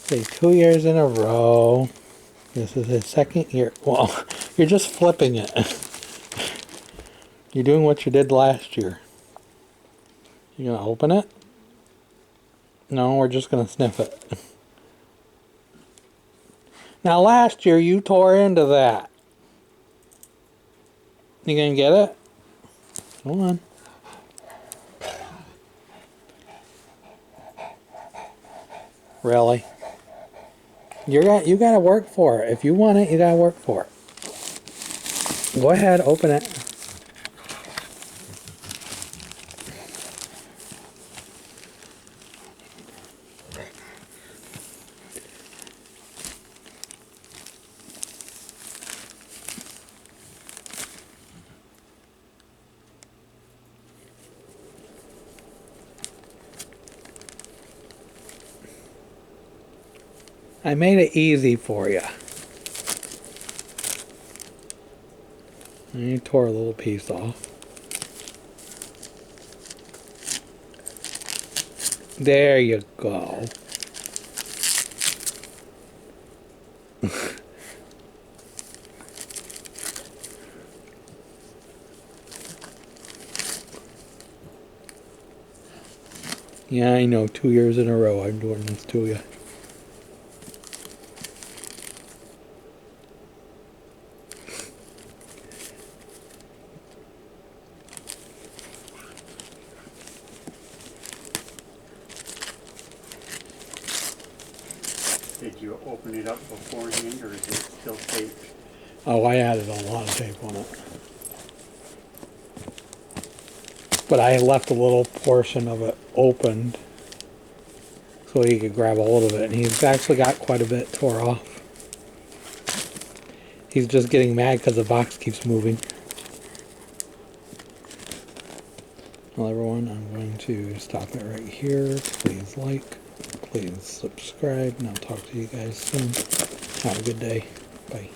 Say 2 years in a row. This is his second year. Well, you're just flipping it. You're doing what you did last year. You gonna open it? No, we're just gonna sniff it. Now last year you tore into that. You gonna get it? Come on. Really? You gotta work for it. If you want it, you gotta work for it. Go ahead, open it. I made it easy for you. And you tore a little piece off. There you go. Yeah, I know. 2 years in a row I'm doing this to you. Did you open it up beforehand, or is it still taped? Oh, I added a lot of tape on it. But I left a little portion of it opened so he could grab a hold of it. And he's actually got quite a bit tore off. He's just getting mad because the box keeps moving. Well, everyone, I'm going to stop it right here. Please like, please subscribe, and I'll talk to you guys soon. Have a good day. Bye.